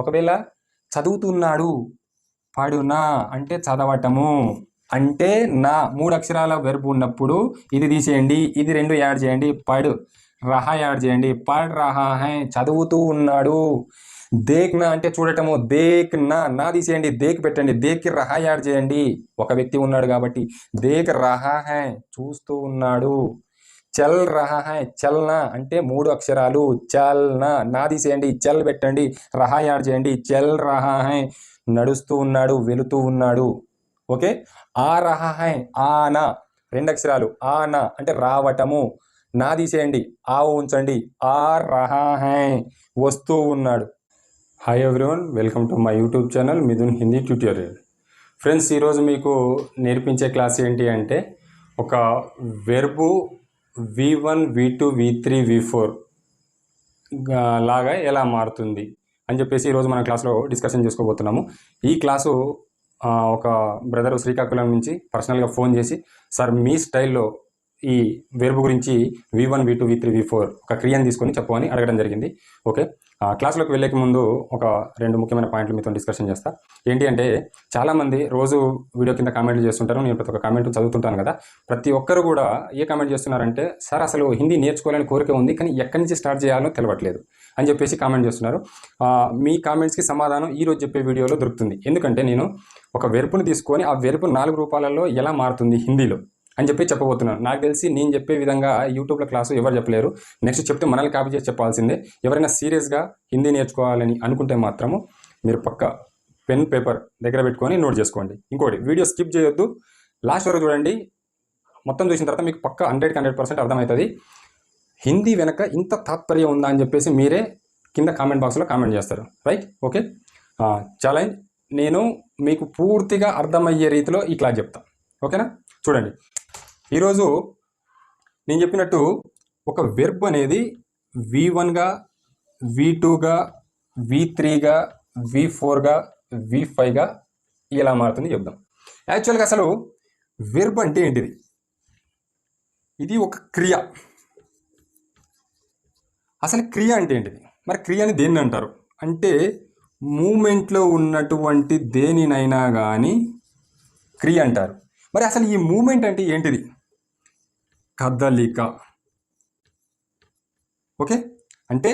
ఒకవేళ చదువుతున్నాడు, పడునా అంటే చదవటము, అంటే నా 3 అక్షరాల వెర్బ్ ఉన్నప్పుడు ఇది తీసేయండి, ఇది 2 యాడ్ చేయండి, పడు రహా యాడ్ చేయండి, పడ్ రహా హై చదువుతూ ఉన్నాడు. దేఖ్నా అంటే చూడటము, దేక్ నా తీసేయండి, దేక్ పెట్టండి, దేక్ రహా యాడ్ చేయండి, ఒక వ్యక్తి ఉన్నాడు కాబట్టి. దేక్ రహా హై చూస్తూ ఉన్నాడు. చల్ రహా హై చల్నా అంటే 3 అక్షరాలు, చల్నా నా తీసేయండి, చల్ పెట్టండి, రహా యాడ్ చేయండి, చల్ రహా హై నడుస్తూ ఉన్నాడు, వెళుతూ ఉన్నాడు. ఓకే. ఆ రహా హై ఆనా 2 అక్షరాలు, ఆనా అంటే రావటము, నా తీసేయండి, ఆ ఉంచండి, ఆ రహా హై వస్తూ ఉన్నాడు. Hi everyone, welcome to my YouTube channel Mithun Hindi tutorial. Friends, ఈరోజు మీకు నేర్పించే క్లాస్ ఏంటి అంటే ఒక verb V1, V2, V3, V4 లాగా ఎలా మారుతుంది అని చెప్పేసి ఈరోజు మన క్లాస్లో డిస్కషన్ చేసుకోబోతున్నాము. ఈ క్లాసు ఒక బ్రదర్ శ్రీకాకుళం నుంచి పర్సనల్గా ఫోన్ చేసి, సార్ మీ స్టైల్లో ఈ వెర్బు గురించి V1, V2, V3, V4 ఒక క్రియను తీసుకొని చెప్పమని అడగడం జరిగింది. ఓకే, క్లాస్లోకి వెళ్ళే ముందు ఒక 2 ముఖ్యమైన పాయింట్లు మీతో డిస్కషన్ చేస్తా. ఏంటి అంటే, చాలామంది రోజు వీడియో కింద కామెంట్లు చేస్తుంటారు, నేను ప్రతి ఒక్క కామెంట్ చదువుతుంటాను కదా. ప్రతి ఒక్కరు కూడా ఏ కామెంట్ చేస్తున్నారంటే, సార్ అసలు హిందీ నేర్చుకోవాలని కోరిక ఉంది కానీ ఎక్కడి నుంచి స్టార్ట్ చేయాలో తెలియట్లేదు అని చెప్పేసి కామెంట్ చేస్తున్నారు. మీ కామెంట్స్కి సమాధానం ఈరోజు చెప్పే వీడియోలో దొరుకుతుంది. ఎందుకంటే నేను ఒక వెర్బుని తీసుకొని ఆ వెర్బు 4 రూపాలలో ఎలా మారుతుంది హిందీలో అని చెప్పి చెప్పబోతున్నాను. నాకు తెలిసి నేను చెప్పే విధంగా యూట్యూబ్లో క్లాసు ఎవరు చెప్పలేరు. నెక్స్ట్ చెప్తే మనల్ని కాపీ చేసి చెప్పాల్సిందే. ఎవరైనా సీరియస్గా హిందీ నేర్చుకోవాలని అనుకుంటే మాత్రము మీరు పక్క పెన్ పేపర్ దగ్గర పెట్టుకొని నోట్ చేసుకోండి. ఇంకోటి, వీడియో స్కిప్ చేయొద్దు, లాస్ట్ వరకు చూడండి. మొత్తం చూసిన తర్వాత మీకు పక్క 100% అర్థమవుతుంది. హిందీ వెనక ఇంత తాత్పర్యం ఉందా అని చెప్పేసి మీరే కింద కామెంట్ బాక్స్లో కామెంట్ చేస్తారు. రైట్? Okay, challenge. నేను మీకు పూర్తిగా అర్థమయ్యే రీతిలో ఈ క్లాస్ చెప్తాను. ఓకేనా? చూడండి, ఈరోజు నేను చెప్పినట్టు ఒక వెర్బ్ అనేది V1గా, V2గా, V3గా, V4గా, V5గా ఎలా మారుతుంది చెప్దాం. యాక్చువల్గా అసలు వెర్బ్ అంటే ఏంటిది? ఇది ఒక క్రియ. అసలు క్రియ అంటే ఏంటిది? మరి క్రియని దేన్ని అంటారు అంటే, మూమెంట్లో ఉన్నటువంటి దేనినైనా కానీ క్రియ అంటారు. మరి అసలు ఈ మూమెంట్ అంటే ఏంటిది? కదలిక. ఓకే, అంటే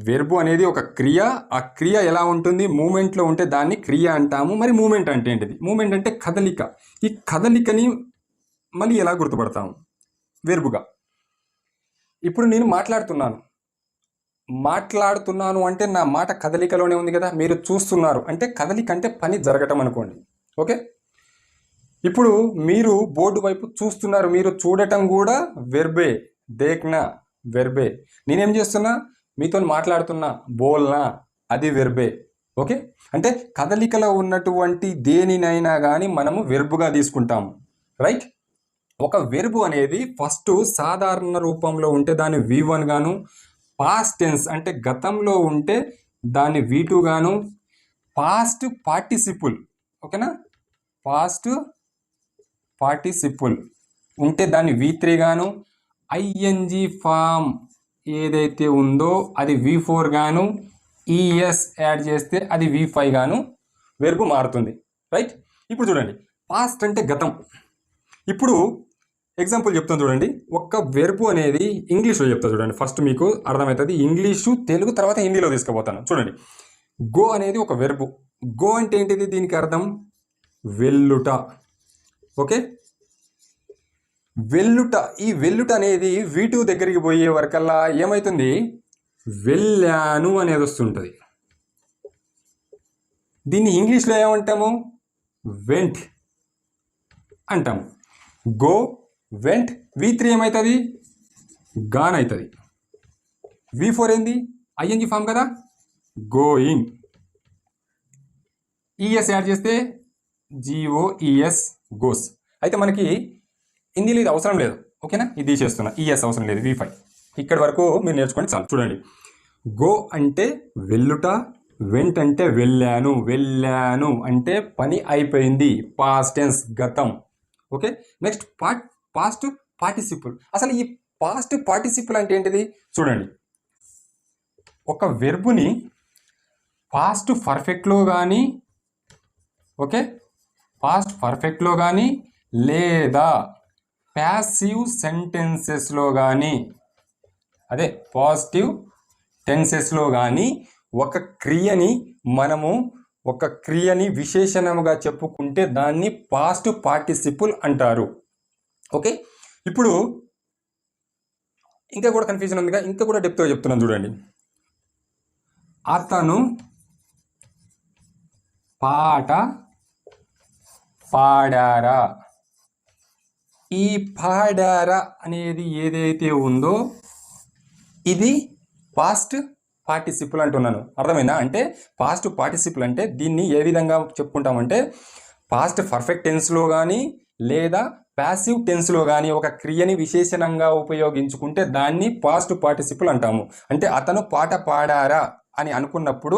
వెర్బు అనేది ఒక క్రియ. ఆ క్రియ ఎలా ఉంటుంది? మూమెంట్లో ఉంటే దాన్ని క్రియ అంటాము. మరి మూమెంట్ అంటే ఏంటిది? మూమెంట్ అంటే కదలిక. ఈ కదలికని మళ్ళీ ఎలా గుర్తుపడతాము? వెర్బుగా. ఇప్పుడు నేను మాట్లాడుతున్నాను అంటే నా మాట కదలికలోనే ఉంది కదా. మీరు చూస్తున్నారు అంటే కదలిక అంటే పని జరగటం అనుకోండి. ఓకే, ఇప్పుడు మీరు బోర్డు వైపు చూస్తున్నారు, మీరు చూడటం కూడా వెర్బే. దేఖ్నా వెర్బే. నేనేం చేస్తున్నా? మీతో మాట్లాడుతున్నా, బోల్నా అది వెర్బే. ఓకే, అంటే కదలికలో ఉన్నటువంటి దేనినైనా కానీ మనము వెర్బుగా తీసుకుంటాము. రైట్? ఒక వెర్బు అనేది ఫస్ట్ సాధారణ రూపంలో ఉంటే దాన్ని V1 గాను, పాస్ట్ టెన్స్ అంటే గతంలో ఉంటే దాన్ని V2 గాను, పాస్ట్ పార్టిసిపుల్, ఓకేనా, పాస్ట్ పార్టిసిపుల్ ఉంటే దాన్ని V3 గాను, ING ఫామ్ ఏదైతే ఉందో అది V4 గాను, ES యాడ్ చేస్తే అది V5 గాను వెర్బు మారుతుంది. రైట్? ఇప్పుడు చూడండి, పాస్ట్ అంటే గతం. ఇప్పుడు ఎగ్జాంపుల్ చెప్తాను చూడండి. ఒక్క వెర్బు అనేది ఇంగ్లీష్లో చెప్తా చూడండి, ఫస్ట్ మీకు అర్థమవుతుంది. ఇంగ్లీషు, తెలుగు, తర్వాత హిందీలో తీసుకుపోతాను. చూడండి, గో అనేది ఒక వెర్బు. గో అంటే ఏంటిది? దీనికి అర్థం వెళ్ళుట. ఓకే, వెళ్ళుట. ఈ వెళ్ళుట అనేది V2 దగ్గరికి పోయే వరకల్లా ఏమవుతుంది? వెళ్ళాను అనేది వస్తుంటుంది. దీన్ని ఇంగ్లీష్లో ఏమంటాము? వెంట్ అంటాము. Go, vent. V3 ఏమవుతుంది? గాన్ అవుతుంది. V4 ఏంది? ING ఫామ్ కదా, గోయింగ్. ES యాడ్ చేస్తే GOES, గోస్. అయితే మనకి హిందీలో ఇది అవసరం లేదు. ఓకేనా, ఇది తీసేస్తున్నా. ES అవసరం లేదు, V5. ఇక్కడి వరకు మీరు నేర్చుకోండి చాలు. చూడండి, గో అంటే వెళ్ళుట, వెంట్ అంటే వెళ్ళాను. వెళ్ళాను అంటే పని అయిపోయింది, పాస్ట్ టెన్స్ గతం. Okay, next past participle. అసలు ఈ పాస్ట్ పార్టిసిపుల్ అంటే ఏంటిది? చూడండి, ఒక వెర్బుని పాస్ట్ పర్ఫెక్ట్లో కానీ, ఓకే, పాస్ట్ పర్ఫెక్ట్లో కానీ లేదా ప్యాసివ్ సెంటెన్సెస్లో కానీ, అదే పాజిటివ్ టెన్సెస్లో కానీ ఒక క్రియని విశేషణముగా చెప్పుకుంటే దాన్ని పాస్ట్ పార్టిసిపుల్ అంటారు. ఓకే, ఇప్పుడు ఇంకా కూడా కన్ఫ్యూజన్ ఉందిగా, ఇంకా కూడా డెప్త్గా చెప్తున్నాను చూడండి. అతను పాట పాడారా. ఈ పాడారా అనేది ఏదైతే ఉందో ఇది పాస్ట్ పార్టిసిపుల్ అంటున్నాను. అర్థమైందా? అంటే పాస్ట్ పార్టిసిపుల్ అంటే దీన్ని ఏ విధంగా చెప్పుకుంటామంటే పాస్ట్ పర్ఫెక్ట్ టెన్స్లో కానీ లేదా ప్యాసివ్ టెన్స్లో కానీ ఒక క్రియని విశేషణంగా ఉపయోగించుకుంటే దాన్ని పాస్ట్ పార్టిసిపుల్ అంటాము. అంటే అతను పాట పాడారా అని అనుకున్నప్పుడు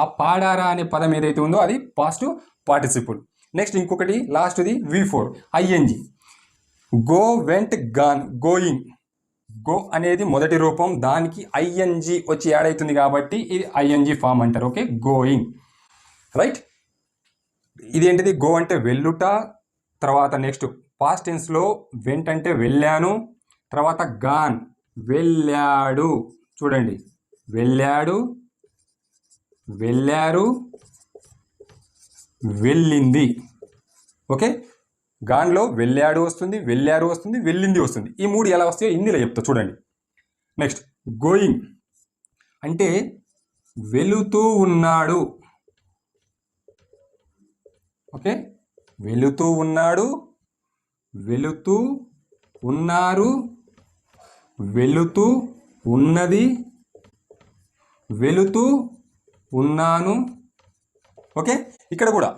ఆ పాడారా అనే పదం ఏదైతే ఉందో అది పాస్ట్ పార్టిసిపుల్. నెక్స్ట్ ఇంకొకటి లాస్ట్ది V4 ING. Go, vent, gone. Going, go అనేది మొదటి రూపం, దానికి ING వచ్చి యాడ్ అవుతుంది కాబట్టి ఇది ING ఫామ్ అంటారు. Okay, going, right. ఇదేంటిది? గో అంటే వెళ్ళుట. తర్వాత నెక్స్ట్ పాస్ట్ టెన్స్లో వెంట్ అంటే వెళ్ళాను. తర్వాత గాన్ వెళ్ళాడు. చూడండి, వెళ్ళాడు, వెళ్ళారు, వెళ్ళింది. ఓకే, గాన్లో వెళ్ళాడు వస్తుంది, వెళ్ళారు వస్తుంది, వెళ్ళింది వస్తుంది. ఈ మూడు ఎలా వస్తాయో హిందీలో చెప్తా చూడండి. నెక్స్ట్ గోయింగ్ అంటే వెళుతూ ఉన్నాడు. ఓకే, వెళుతూ ఉన్నాడు, వెళుతూ ఉన్నారు, వెళుతూ ఉన్నది, వెళుతూ ఉన్నాను. ఓకే, ఇక్కడ కూడా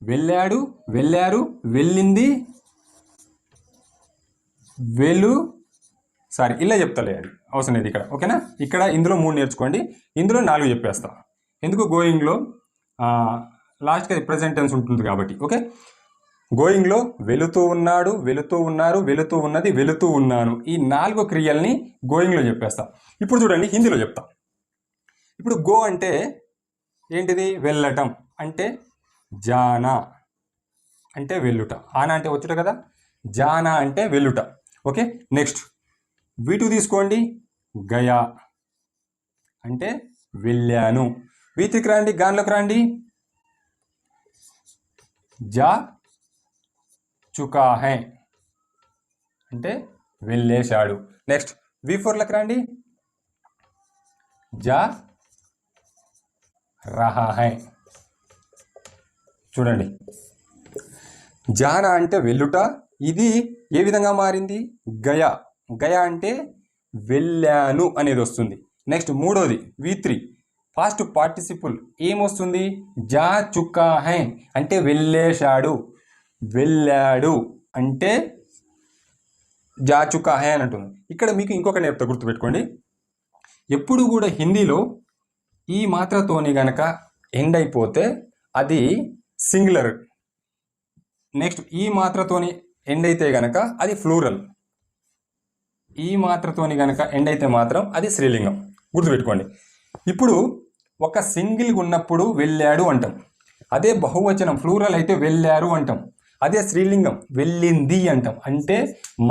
వెళ్ళాడు, వెళ్ళారు, వెళ్ళింది, ఇలా చెప్తాలే, అది అవసరం లేదు ఇక్కడ. ఓకేనా, ఇక్కడ ఇందులో 3 నేర్చుకోండి, ఇందులో 4 చెప్పేస్తా. ఎందుకు? గోయింగ్లో లాస్ట్కి అది ప్రెజెంట్ టెన్స్ ఉంటుంది కాబట్టి. ఓకే, గోయింగ్లో వెళుతూ ఉన్నాడు, వెళుతూ ఉన్నారు, వెళుతూ ఉన్నది, వెళుతూ ఉన్నాను. ఈ 4 క్రియల్ని గోయింగ్లో చెప్పేస్తా. ఇప్పుడు చూడండి హిందీలో చెప్తా. ఇప్పుడు గో అంటే ఏంటిది? వెళ్ళటం. అంటే జానా అంటే వెళ్ళుట. ఆనా అంటే వచ్చుట కదా, జానా అంటే వెళ్ళుట. ఓకే, నెక్స్ట్ V2 తీసుకోండి. గయా అంటే వెళ్ళాను. V3కి రండి, గాన్లోకి రండి. జా చుకా హై అంటే వెళ్ళేశాడు. నెక్స్ట్ V4లకు రండి. జా రహా హై. చూడండి, జానా అంటే వెళ్ళుట, ఇది ఏ విధంగా మారింది? గయా. గయా అంటే వెళ్ళాను అనేది వస్తుంది. నెక్స్ట్ మూడోది V3 ఫాస్ట్ పార్టిసిపుల్ ఏమొస్తుంది? జా చుకా హై అంటే వెళ్ళేశాడు. వెళ్ళాడు అంటే జా చుకా హై అని అంటుంది. ఇక్కడ మీకు ఇంకొక నేర్పుతా, గుర్తుపెట్టుకోండి. ఎప్పుడు కూడా హిందీలో ఈ మాత్రతోని గనక ఎండ్ అయిపోతే అది సింగులర్. నెక్స్ట్ ఈ మాత్రతోని ఎండ్ అయితే గనక అది ఫ్లూరల్. ఈ మాత్రతోని గనక ఎండ్ అయితే మాత్రం అది స్త్రీలింగం. గుర్తుపెట్టుకోండి. ఇప్పుడు ఒక సింగిల్ ఉన్నప్పుడు వెళ్ళాడు అంటాం, అదే బహువచనం ఫ్లూరల్ అయితే వెళ్ళారు అంటాం, అదే స్త్రీలింగం వెళ్ళింది అంటాం. అంటే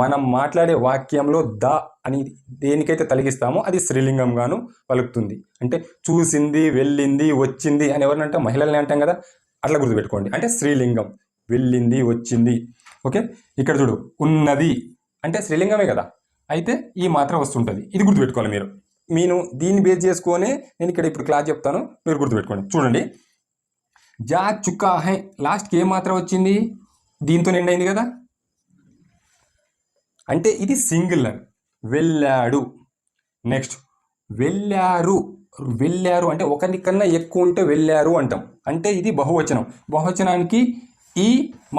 మనం మాట్లాడే వాక్యంలో ద అని దేనికైతే తొలగిస్తామో అది స్త్రీలింగంగాను పలుకుతుంది. అంటే చూసింది, వెళ్ళింది, వచ్చింది అని ఎవరిని అంటాం? మహిళల్ని అంటాం కదా, అట్లా గుర్తుపెట్టుకోండి. అంటే స్త్రీలింగం వెళ్ళింది, వచ్చింది. ఓకే, ఇక్కడ చూడు, ఉన్నది అంటే స్త్రీలింగమే కదా, అయితే ఈ మాత్రం వస్తుంటుంది. ఇది గుర్తుపెట్టుకోవాలి మీరు. నేను దీన్ని బేస్ చేసుకొని నేను ఇక్కడ ఇప్పుడు క్లాస్ చెప్తాను, మీరు గుర్తుపెట్టుకోండి. చూడండి, జా చుకా హై లాస్ట్కి ఏ మాత్రం వచ్చింది? దీంతో ఎండ్ అయింది కదా, అంటే ఇది సింగులర్. వెళ్ళాడు. నెక్స్ట్ వెళ్ళారు. వెళ్ళారు అంటే ఒకరికన్నా ఎక్కువ ఉంటే వెళ్ళారు అంటాం, అంటే ఇది బహువచనం. బహువచనానికి ఈ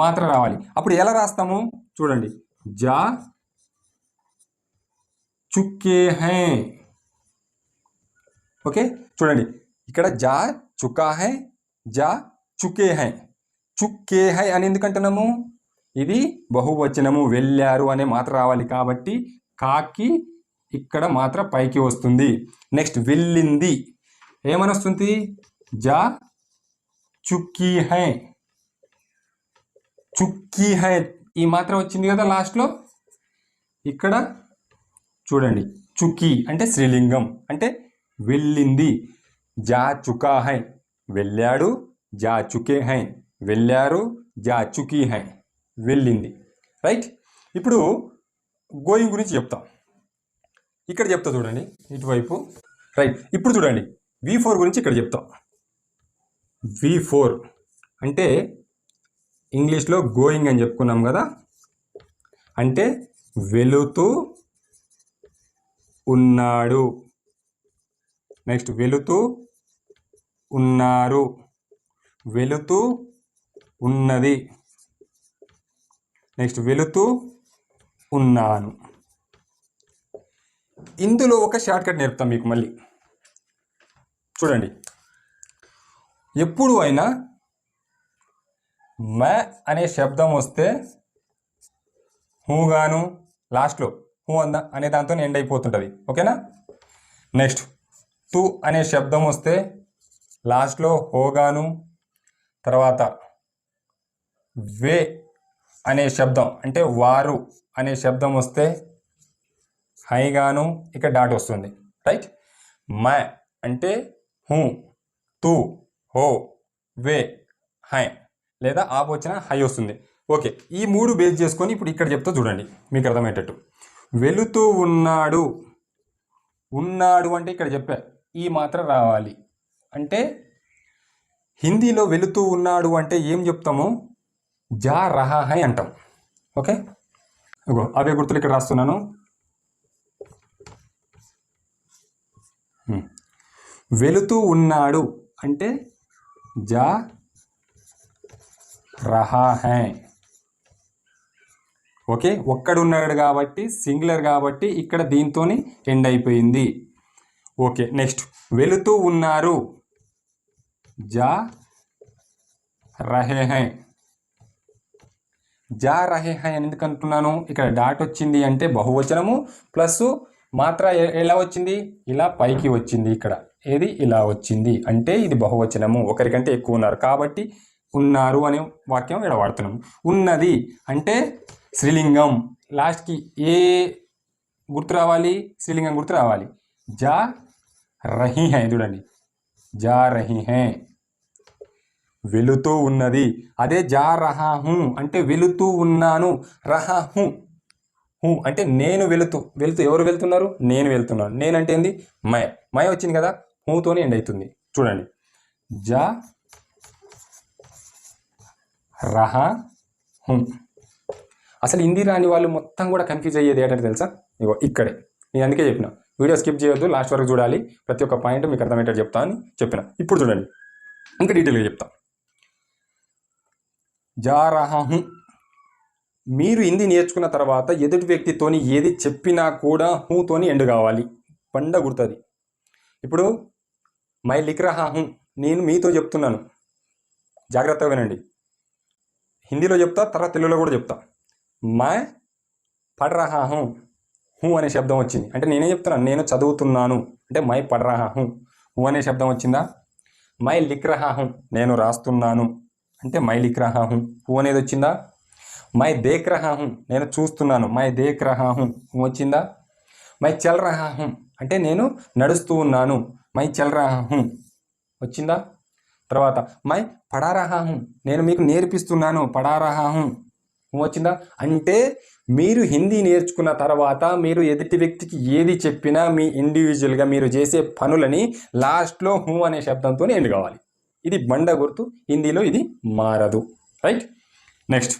మాత్ర రావాలి. అప్పుడు ఎలా రాస్తాము? చూడండి, జా చుకే హై. ఓకే, చూడండి ఇక్కడ జా చుకా హై, జా చుకే హై. చుక్కే హై అని ఎందుకంటున్నాము? ఇది బహువచనము, వెళ్ళారు అనే మాత్ర రావాలి కాబట్టి కాకి ఇక్కడ మాత్ర పైకి వస్తుంది. నెక్స్ట్ వెళ్ళింది ఏమని వస్తుంది? जा चुकी है, చుక్కీ హై ఈ మాత్రం వచ్చింది కదా లాస్ట్లో. ఇక్కడ చూడండి, చుక్కీ అంటే స్త్రీలింగం, అంటే వెళ్ళింది. జా చుకా హై వెళ్ళాడు, జా చుకే హై వెళ్ళారు, జా చుకీ హై వెళ్ళింది. రైట్. ఇప్పుడు గోయింగ్ గురించి చెప్తాం. ఇక్కడ చెప్తా చూడండి ఇటువైపు. రైట్. ఇప్పుడు చూడండి V4 గురించి ఇక్కడ చెప్తాం. V4 అంటే ఇంగ్లీష్లో గోయింగ్ అని చెప్పుకున్నాం కదా, అంటే వెళుతూ ఉన్నాడు. నెక్స్ట్ వెళుతూ ఉన్నారు, వెళుతూ ఉన్నది, నెక్స్ట్ వెళుతూ ఉన్నాను. ఇందులో ఒక షార్ట్ కట్ నేర్పుతాం మీకు మళ్ళీ. చూడండి, ఎప్పుడు అయినా మే అనే శబ్దం వస్తే హూగాను లాస్ట్లో హూ అనే దాంతో ఎండ్ అయిపోతుంటుంది. ఓకేనా. నెక్స్ట్ తు అనే శబ్దం వస్తే లాస్ట్లో హోగాను, తర్వాత వే అనే శబ్దం అంటే వారు అనే శబ్దం వస్తే హైగాను ఇక్కడ డాట్ వస్తుంది. రైట్. మే అంటే హూ, తు, హో, వే, హై, లేదా ఆప్ వచ్చిన హై వస్తుంది. ఓకే. ఈ మూడు బేస్ చేసుకొని ఇప్పుడు ఇక్కడ చెప్తా చూడండి మీకు అర్థమయ్యేటట్టు. వెళుతూ ఉన్నాడు, ఉన్నాడు అంటే ఇక్కడ చెప్పా ఈ మాత్రం రావాలి. అంటే హిందీలో వెళుతూ ఉన్నాడు అంటే ఏం చెప్తాము, జా రహా హై అంటాం. ఓకే. అవే గుర్తులు ఇక్కడ రాస్తున్నాను. వెళుతూ ఉన్నాడు అంటే జా రహా హై. ఓకే. ఒక్కడున్నాడు కాబట్టి సింగులర్ కాబట్టి ఇక్కడ దీంతోని ఎండ్ అయిపోయింది. ఓకే. నెక్స్ట్ వెళుతూ ఉన్నారు, జా రహే హై. జా రహే హై అని ఎందుకు అంటున్నాను, ఇక్కడ డాట్ వచ్చింది అంటే బహువచనము ప్లస్ మాత్ర ఎలా వచ్చింది, ఇలా పైకి వచ్చింది. ఇక్కడ ఏది ఇలా వచ్చింది అంటే ఇది బహువచనము, ఒకరికంటే ఎక్కువ ఉన్నారు కాబట్టి ఉన్నారు అనే వాక్యం ఇక్కడ వాడుతున్నాము. ఉన్నది అంటే స్త్రీలింగం, లాస్ట్కి ఏ గుర్తు రావాలి, స్త్రీలింగం గుర్తు రావాలి. జా రహీ హై, చూడండి జా రహీ హై వెళుతూ ఉన్నది. అదే జా రహా హూ అంటే వెళుతూ ఉన్నాను. రహా హూ, హూ అంటే నేను వెళుతూ, వెళుతూ ఎవరు వెళ్తున్నారు, నేను వెళ్తున్నాను. నేనంటే ఏంది, మై వచ్చింది కదా, హూతోనే ఎండ్ అవుతుంది. చూడండి జా రహా హూ. అసలు హిందీ రాని వాళ్ళు మొత్తం కూడా కన్ఫ్యూజ్ అయ్యేది ఏంటంటే తెలుసా, ఇగో ఇక్కడే. నేను అందుకే చెప్పిన వీడియో స్కిప్ చేయొద్దు, లాస్ట్ వరకు చూడాలి, ప్రతి ఒక్క పాయింట్ మీకు అర్థమయ్యేటట్టు చెప్తా అని చెప్పిన. ఇప్పుడు చూడండి ఇంకా డీటెయిల్గా చెప్తా. జా రహా హూ, మీరు హిందీ నేర్చుకున్న తర్వాత ఎదుటి వ్యక్తితోని ఏది చెప్పినా కూడా హూతోని ఎండ్ కావాలి, పండ గుర్తుంది. ఇప్పుడు మై లిఖ్ రహా హూ, నేను మీతో చెప్తున్నాను, జాగ్రత్తగా వినండి. హిందీలో చెప్తా, తర్వాత తెలుగులో కూడా చెప్తా. మై పఢ్ రహా హూ, హూ అనే శబ్దం వచ్చింది అంటే నేనే చెప్తున్నాను, నేను చదువుతున్నాను అంటే మై పఢ్ రహా హూ, హూ అనే శబ్దం వచ్చిందా. మై లిఖ్ రహా హూ, నేను రాస్తున్నాను అంటే మై లిఖ్ రహా హూ, హూ అనేది వచ్చిందా. మై దేఖ్ రహా హూ, నేను చూస్తున్నాను, మై దేఖ్ రహా హూ, హూ వచ్చిందా. మై చల్ రహా హూ అంటే నేను నడుస్తూ ఉన్నాను, మై చల్ రహా హూ వచ్చిందా. తర్వాత మై పఢా రహా హూ, నేను మీకు నేర్పిస్తున్నాను, పఢా రహా హూ వచ్చిందా. అంటే మీరు హిందీ నేర్చుకున్న తర్వాత మీరు ఎదుటి వ్యక్తికి ఏది చెప్పినా మీ ఇండివిజువల్గా మీరు చేసే పనులని లాస్ట్లో హూ అనే శబ్దంతో ఎండ్ కావాలి. ఇది బండ గుర్తు, హిందీలో ఇది మారదు. రైట్. నెక్స్ట్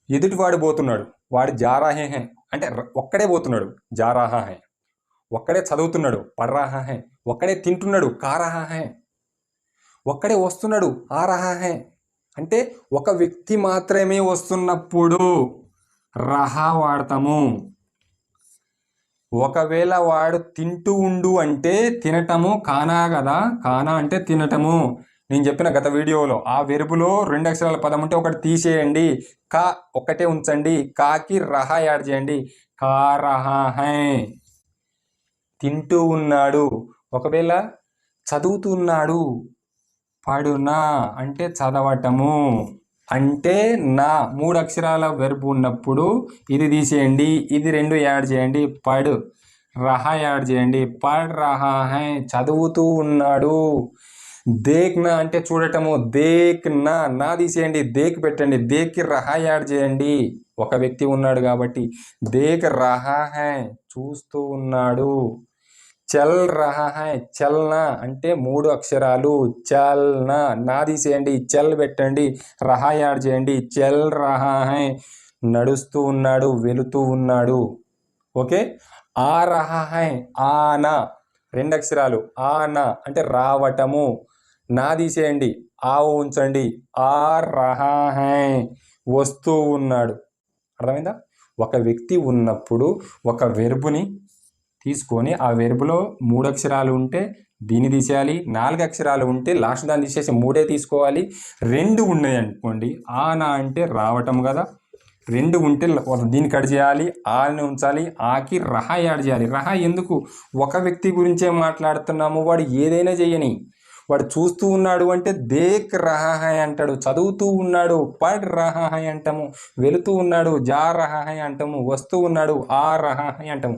ఎదుటివాడు పోతున్నాడు, వాడు జారాహే హై అంటే ఒక్కడే పోతున్నాడు, జారాహా హై. ఒక్కడే చదువుతున్నాడు, పర్రాహా హై. ఒక్కడే తింటున్నాడు, కారాహా హై. ఒక్కడే వస్తున్నాడు, ఆరాహా హై. అంటే ఒక వ్యక్తి మాత్రమే వస్తున్నప్పుడు రహా వాడతాము. ఒకవేళ వాడు తింటూ ఉండు అంటే తినటము కానా కదా, కానా అంటే తినటము. నేను చెప్పిన గత వీడియోలో ఆ వెర్బులో 2 అక్షరాల పదం ఉంటే ఒకటి తీసేయండి, కా ఒక్కటే ఉంచండి, కాకి రహా యాడ్ చేయండి, కా రహా హై. తింటూ ఉన్నాడు. ఒకవేళ చదువుతున్నాడు. పడునా అంటే చదవటము. అంటే నా 3 అక్షరాల వెర్బ్ ఉన్నప్పుడు ఇది తీసేయండి, ఇది 2 యాడ్ చేయండి. పడు రహా యాడ్ చేయండి. పడ్ రహా హై చదువుతూ ఉన్నాడు. దేఖ్నా అంటే చూడటము. నా తీసేయండి, దేక్ పెట్టండి. దేక్కి రహా యాడ్ చేయండి. ఒక వ్యక్తి ఉన్నాడు కాబట్టి దేక్ రహా హై చూస్తూ ఉన్నాడు. చల్ రహా హై చల్నా అంటే 3 అక్షరాలు. చల్నా నా తీసేయండి, చల్ పెట్టండి, రహా యాడ్ చేయండి. చల్ రహా హై నడుస్తూ ఉన్నాడు, వెళుతూ ఉన్నాడు. ఓకే. ఆ రహా హై ఆనా 2 అక్షరాలు. ఆనా అంటే రావటము. నా తీసేయండి, ఆ ఉంచండి. ఆ రహా హై వస్తూ ఉన్నాడు. అర్థమైందా? ఒక వ్యక్తి ఉన్నప్పుడు ఒక వెర్బుని తీసుకొని ఆ వెర్బులో 3 అక్షరాలు ఉంటే దీన్ని తీసేయాలి. 4 అక్షరాలు ఉంటే లాస్ట్ దాన్ని తీసేసి 3 తీసుకోవాలి. 2 ఉన్నాయి అనుకోండి, ఆనా అంటే రావటం కదా, 2 ఉంటే దీన్ని కట్ చేయాలి, ఆని ఉంచాలి, ఆకి రహా యాడ్ చేయాలి. రహా ఎందుకు? ఒక వ్యక్తి గురించే మాట్లాడుతున్నాము. వాడు ఏదైనా చేయని, వాడు చూస్తూ ఉన్నాడు అంటే దేక్ రహా హై అంటాడు. చదువుతూ ఉన్నాడు పడ్ రహా హై అంటాము. వెళుతూ ఉన్నాడు జా రహా హై అంటాము. వస్తూ ఉన్నాడు ఆ రహా హై అంటాము.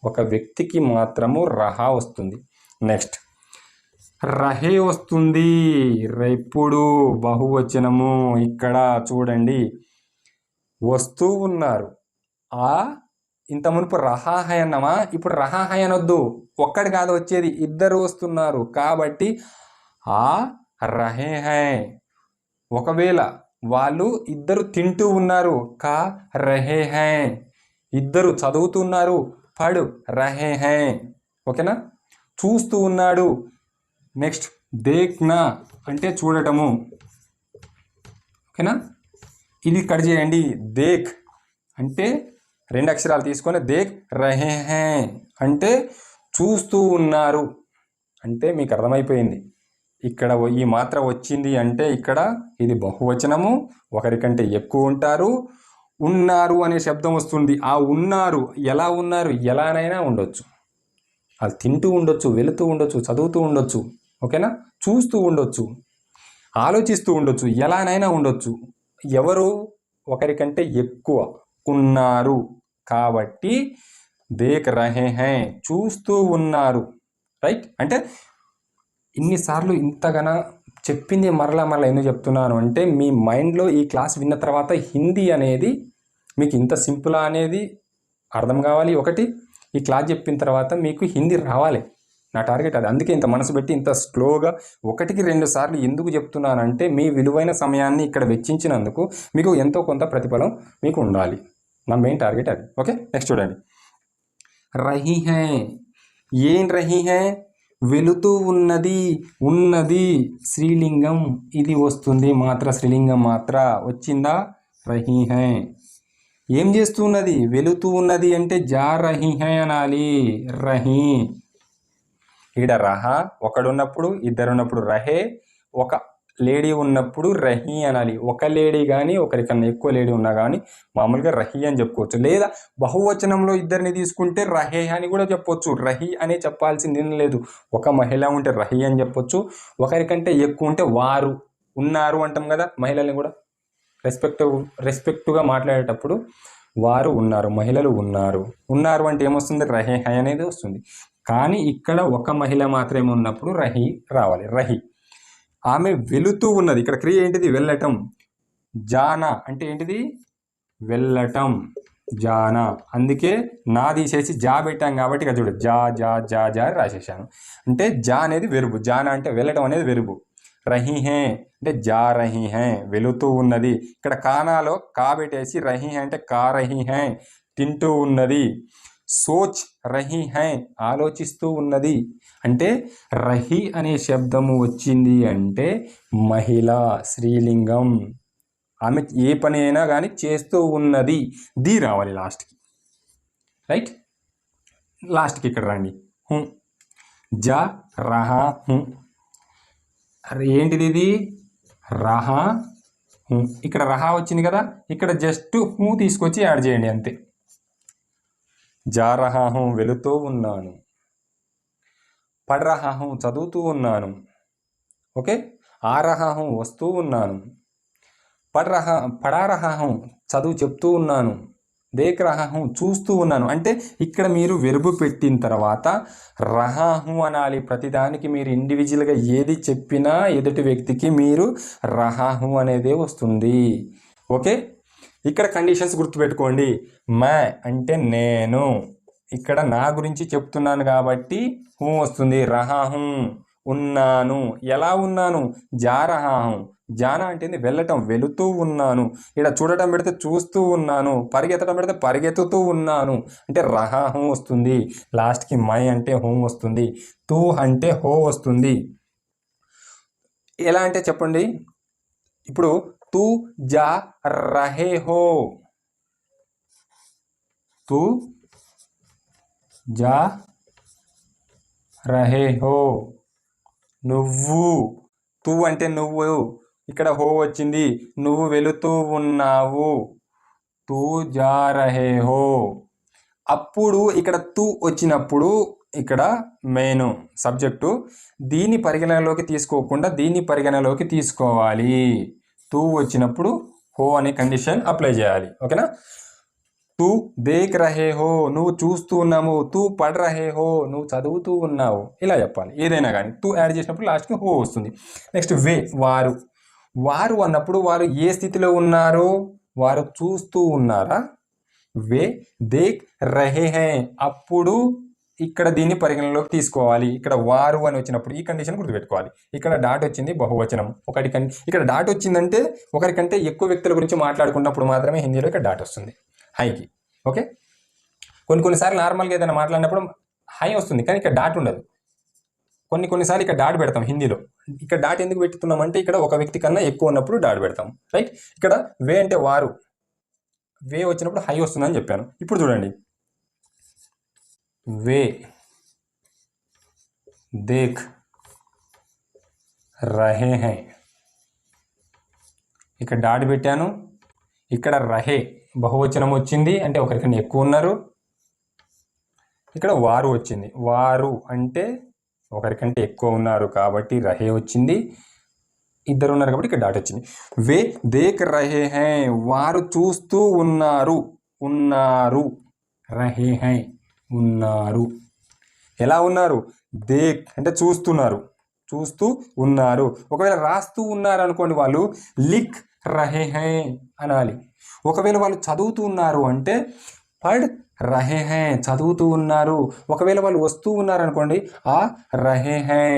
ఒక వ్యక్తికి మాత్రము రహా వస్తుంది. నెక్స్ట్ రహే వస్తుంది. ఇప్పుడు బహువచనము. ఇక్కడ చూడండి, వస్తూ ఉన్నారు. ఆ ఇంత మునుపు రహా హై అన్నామా, ఇప్పుడు రహా హై అనొద్దు. ఒక్కడి కాదు వచ్చేది, ఇద్దరు వస్తున్నారు కాబట్టి ఆ రహే హై. ఒకవేళ వాళ్ళు ఇద్దరు తింటూ ఉన్నారు, కా రహే హై. ఇద్దరు చదువుతున్నారు, పడు రహే హై. ఓకేనా? చూస్తూ ఉన్నాడు. నెక్స్ట్ దేఖ్నా అంటే చూడటము. ఓకేనా? ఇది కట్ చేయండి. దేక్ అంటే 2 అక్షరాలు తీసుకొని దేక్ రహే హై అంటే చూస్తూ ఉన్నారు. అంటే మీకు అర్థమైపోయింది. ఇక్కడ ఈ మాత్ర వచ్చింది అంటే ఇక్కడ ఇది బహువచనము, ఒకరికంటే ఎక్కువ ఉంటారు. ఉన్నారు అనే శబ్దం వస్తుంది. ఆ ఉన్నారు ఎలా ఉన్నారు? ఎలానైనా ఉండొచ్చు. అది తింటూ ఉండొచ్చు, వెళుతూ ఉండొచ్చు, చదువుతూ ఉండొచ్చు. ఓకేనా? చూస్తూ ఉండొచ్చు, ఆలోచిస్తూ ఉండొచ్చు, ఎలానైనా ఉండొచ్చు. ఎవరు? ఒకరికంటే ఎక్కువ ఉన్నారు కాబట్టి దేక్ రహే హై చూస్తూ ఉన్నారు. రైట్? అంటే ఇన్నిసార్లు ఇంతగానో చెప్పింది మరలా ఎందుకు చెప్తున్నాను అంటే మీ మైండ్లో ఈ క్లాస్ విన్న తర్వాత హిందీ అనేది మీకు ఇంత సింపులా అనేది అర్థం కావాలి. ఒకటి, ఈ క్లాస్ చెప్పిన తర్వాత మీకు హిందీ రావాలి. నా టార్గెట్ అది. అందుకే ఇంత మనసు పెట్టి ఇంత స్లోగా 1-2 సార్లు ఎందుకు చెప్తున్నానంటే మీ విలువైన సమయాన్ని ఇక్కడ వెచ్చించినందుకు మీకు ఎంతో కొంత ప్రతిఫలం మీకు ఉండాలి. నా మెయిన్ టార్గెట్ అది. ఓకే. నెక్స్ట్ చూడండి, రహీ హై. ఏం రహీ హై? వెళుతూ ఉన్నది. ఉన్నది స్త్రీలింగం, ఇది వస్తుంది మాత్ర, స్త్రీలింగం మాత్ర వచ్చిందా? రహీ హై. ఏం చేస్తున్నది? వెళుతూ ఉన్నది అంటే జా రహీ హై అనాలి. రహీ. ఇక్కడ రహా ఒకడున్నప్పుడు, ఇద్దరున్నప్పుడు రహే, ఒక లేడీ ఉన్నప్పుడు రహీ అనాలి. ఒక లేడీ కానీ ఒకరికన్నా ఎక్కువ లేడీ ఉన్నా కానీ మామూలుగా రహీ అని చెప్పుకోవచ్చు. లేదా బహువచనంలో ఇద్దరిని తీసుకుంటే రహే అని కూడా చెప్పొచ్చు. రహీ అనే చెప్పాల్సింది లేదు. ఒక మహిళ ఉంటే రహీ అని చెప్పొచ్చు, ఒకరికంటే ఎక్కువ ఉంటే వారు ఉన్నారు అంటాం కదా. మహిళల్ని కూడా రెస్పెక్ట్గా మాట్లాడేటప్పుడు వారు ఉన్నారు, మహిళలు ఉన్నారు. ఉన్నారు అంటే ఏమొస్తుంది? రహే హై అనేది వస్తుంది. కానీ ఇక్కడ ఒక మహిళ మాత్రమే ఉన్నప్పుడు రహీ రావాలి. రహీ. ఆమె వెళుతూ ఉన్నది. ఇక్కడ క్రియ ఏంటిది? వెళ్ళటం. జానా అంటే ఏంటిది? వెళ్ళటం. జానా. అందుకే నా తీసేసి జా పెట్టాం కాబట్టి ఇక్కడ చూడు, జా జా జా జా రాసేసాను. అంటే జా అనేది వెరుబు, జానా అంటే వెళ్ళటం అనేది వెరుబు. రహీ హై అంటే జా రహీ హై వెళుతూ ఉన్నది. ఇక్కడ కానాలో కా పెట్టేసి రహీ హై అంటే కా రహీ హై తింటూ ఉన్నది. సోచ్ రహీ హై ఆలోచిస్తూ ఉన్నది. అంటే రహీ అనే శబ్దము వచ్చింది అంటే మహిళ, స్త్రీలింగం. ఆమె ఏ పని అయినా కానీ చేస్తూ ఉన్నది. ది రావాలి లాస్ట్కి. రైట్? లాస్ట్కి ఇక్కడ రండి. హూ జా రహా హూ. ఏంటిది ఇది? రహా హూ. ఇక్కడ రహా వచ్చింది కదా, ఇక్కడ జస్ట్ హూ తీసుకొచ్చి యాడ్ చేయండి అంతే. జా రహా హూ వెళుతూ ఉన్నాను. పढ़ रहा हूँ చదువుతూ ఉన్నాను. ఓకే, आ रहा हूँ వస్తూ ఉన్నాను. పढ़ा रहा हूँ చదువు చెప్తూ ఉన్నాను. దేఖ్ రహా హూ చూస్తూ ఉన్నాను. అంటే ఇక్కడ మీరు వెర్బు పెట్టిన తర్వాత రహా హూ అనాలి. ప్రతిదానికి మీరు ఇండివిజువల్గా ఏది చెప్పినా ఎదుటి వ్యక్తికి మీరు రహా హూ అనేదే వస్తుంది. ఓకే, ఇక్కడ కండిషన్స్ గుర్తుపెట్టుకోండి. మే అంటే నేను, ఇక్కడ నా గురించి చెప్తున్నాను కాబట్టి హూ వస్తుంది. రహా హూ ఉన్నాను. ఎలా ఉన్నాను? జా రహా హూ. జానా అంటే వెళ్ళటం, వెళుతూ ఉన్నాను. ఇక్కడ చూడటం పెడితే చూస్తూ ఉన్నాను. పరిగెత్తడం పెడితే పరిగెత్తుతూ ఉన్నాను. అంటే రహా హూ వస్తుంది. లాస్ట్కి మై అంటే హోమ్ వస్తుంది. తూ అంటే హో వస్తుంది. ఎలా అంటే చెప్పండి. ఇప్పుడు తూ జా రహే హో, తూ జా రహే హో, నువ్వు. తూ అంటే నువ్వు, ఇక్కడ హో వచ్చింది. నువ్వు వెళుతూ ఉన్నావు. తూ జా రహే హో. అప్పుడు ఇక్కడ తూ వచ్చినప్పుడు ఇక్కడ మెయిన్ సబ్జెక్టు దీన్ని పరిగణనలోకి తీసుకోకుండా దీన్ని పరిగణనలోకి తీసుకోవాలి. తూ వచ్చినప్పుడు హో అనే కండిషన్ అప్లై చేయాలి. ఓకేనా? తూ దేఖ్ రహే హో, నువ్వు చూస్తూ ఉన్నావు. తూ పढ़ రహే హో, నువ్వు చదువుతూ ఉన్నావు. ఇలా చెప్పాలి. ఏదైనా కానీ తూ యాడ్ చేసినప్పుడు లాస్ట్కి హో వస్తుంది. నెక్స్ట్ వే, వారు. వారు అన్నప్పుడు వారు ఏ స్థితిలో ఉన్నారు? వారు చూస్తూ ఉన్నారా? వే దేఖ్ రహే హై, అప్పుడు ఇక్కడ దీన్ని పరిగణలోకి తీసుకోవాలి. ఇక్కడ వారు అని వచ్చినప్పుడు ఈ కండిషన్ గుర్తుపెట్టుకోవాలి. ఇక్కడ డాట్ వచ్చింది, బహువచనం. ఇక్కడ డాట్ వచ్చిందంటే ఒకరికంటే ఎక్కువ వ్యక్తుల గురించి మాట్లాడుకున్నప్పుడు మాత్రమే హిందీలో ఇక్కడ డాట్ వస్తుంది హైకి. ఓకే, కొన్నిసార్లు నార్మల్గా ఏదైనా మాట్లాడినప్పుడు హై వస్తుంది, కానీ ఇక్కడ డాట్ ఉండదు. కొన్నిసార్లు ఇక్కడ డాట్ పెడతాం హిందీలో. ఇక్కడ డాట్ ఎందుకు పెట్టుతున్నామంటే ఇక్కడ ఒక వ్యక్తి కన్నా ఎక్కువ ఉన్నప్పుడు డాట్ పెడతాం. రైట్, ఇక్కడ వే అంటే వారు, వే వచ్చినప్పుడు హై వస్తుందని చెప్పాను. ఇప్పుడు చూడండి, వే దేఖ్ రహే హై, ఇక్కడ డాట్ పెట్టాను. ఇక్కడ రహే బహువచనం వచ్చింది, అంటే ఒకరికన్నా ఎక్కువ ఉన్నారు. ఇక్కడ వారు వచ్చింది. వారు అంటే ఒకరికంటే ఎక్కువ ఉన్నారు కాబట్టి రహే వచ్చింది. ఇద్దరు ఉన్నారు కాబట్టి ఇక్కడ డాట్ వచ్చింది. వే దేఖ్ రహే హై, వారు చూస్తూ ఉన్నారు. ఉన్నారు, రహే హై ఉన్నారు. ఎలా ఉన్నారు? దేఖ్ అంటే చూస్తున్నారు, చూస్తూ ఉన్నారు. ఒకవేళ రాస్తూ ఉన్నారు అనుకోండి, వాళ్ళు లిఖ్ రహే హై అనాలి. ఒకవేళ వాళ్ళు చదువుతూ ఉన్నారు అంటే పढ़ రహే హై, చదువుతూ ఉన్నారు. ఒకవేళ వాళ్ళు వస్తూ ఉన్నారు అనుకోండి, ఆ రహే హై.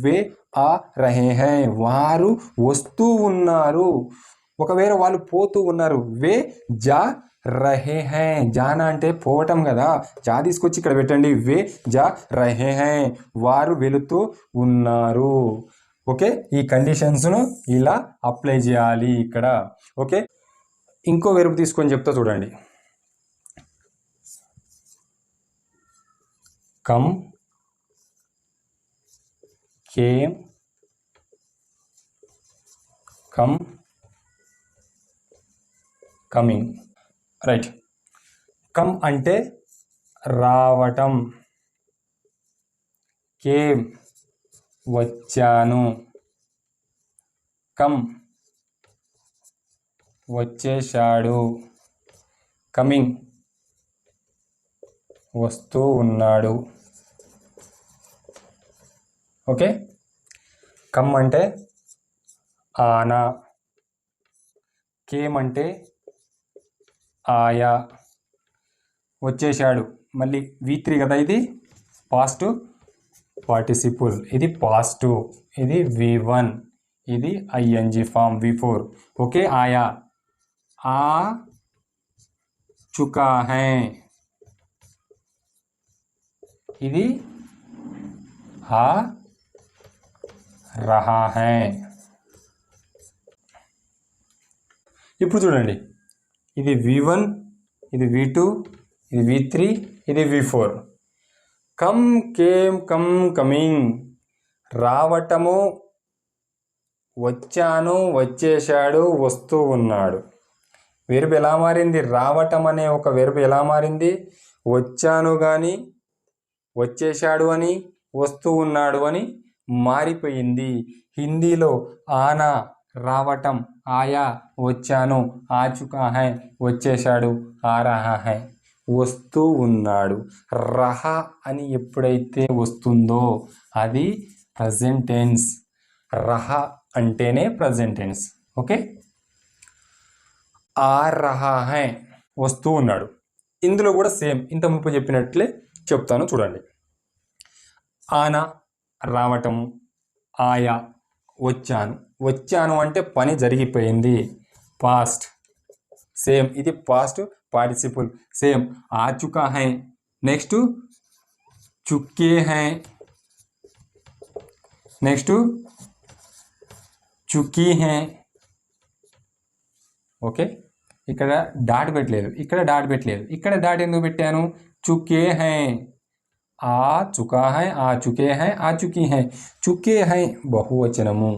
వే ఆ రహే హై, వారు వస్తూ ఉన్నారు. ఒకవేళ వాళ్ళు పోతూ ఉన్నారు, వే జా రహే హై. జానా అంటే పోవటం కదా, జా తీసుకొచ్చి ఇక్కడ పెట్టండి. వే జా రహే హై, వారు వెళుతూ ఉన్నారు. ఓకే, ఈ కండిషన్స్ను ఇలా అప్లై చేయాలి ఇక్కడ. ఓకే, ఇంకో వెర్బ్ తీసుకొని చెప్తా చూడండి. Come, came, come, coming. Right, come అంటే రావటం, కేమ్ వచ్చాను, కమ్ వచ్చేశాడు, కమింగ్ వస్తూ ఉన్నాడు. ఓకే, కమ్ అంటే ఆనా, కేమ్ అంటే ఆయా, వచ్చేశాడు. మళ్ళీ V3 కదా, ఇది పాస్ట్ పార్టిసిపుల్, ఇది పాస్ట్, ఇది V1, ఇది ING ఫామ్ V4. ఓకే, ఆయా ఆ చుకా హై, ఇది ఆ రహా హై. ఇప్పుడు చూడండి, ఇది V1, ఇది V2, ఇది V3, ఇది V4. Come, came, come, coming. రావటము, వచ్చాను, వచ్చేశాడు, వస్తూ ఉన్నాడు. వెర్బ్ ఎలా మారింది? రావటం అనే ఒక వెర్బ్ ఎలా మారింది? వచ్చాను కానీ, వచ్చేశాడు అని, వస్తూ ఉన్నాడు అని మారిపోయింది. హిందీలో ఆనా రావటం, ఆయా వచ్చాను, ఆ చుకా హై వచ్చేశాడు, ఆ రహా హై వస్తూ ఉన్నాడు. రహా అని ఎప్పుడైతే వస్తుందో అది ప్రజెంట్ టెన్స్. రహా అంటేనే ప్రజెంట్ టెన్స్. ఓకే, ఆ రహా హై వస్తూ ఉన్నాడు. ఇందులో కూడా సేమ్ ఇంత ముప్పు చెప్పినట్లే చెప్తాను చూడండి. ఆనా రావటము, ఆయా వచ్చాను. వచ్చాను అంటే పని జరిగిపోయింది, పాస్ట్. సేమ్ ఇది పాస్ట్ పార్టిసిపుల్. సేమ్ ఆ చుకా హై, నెక్స్ట్ చుక్కే హై, నెక్స్ట్ చుకీ హై. ఓకే, ఇక్కడ డాట్ పెట్టలేదు, ఇక్కడ డాట్ పెట్టలేదు. ఇక్కడ డాట్ ఎందుకు పెట్టాను? చుకే హై, ఆ చుకా హై, ఆ చుకే హై, ఆ చుకీ హై. చుకే హై బహువచనము,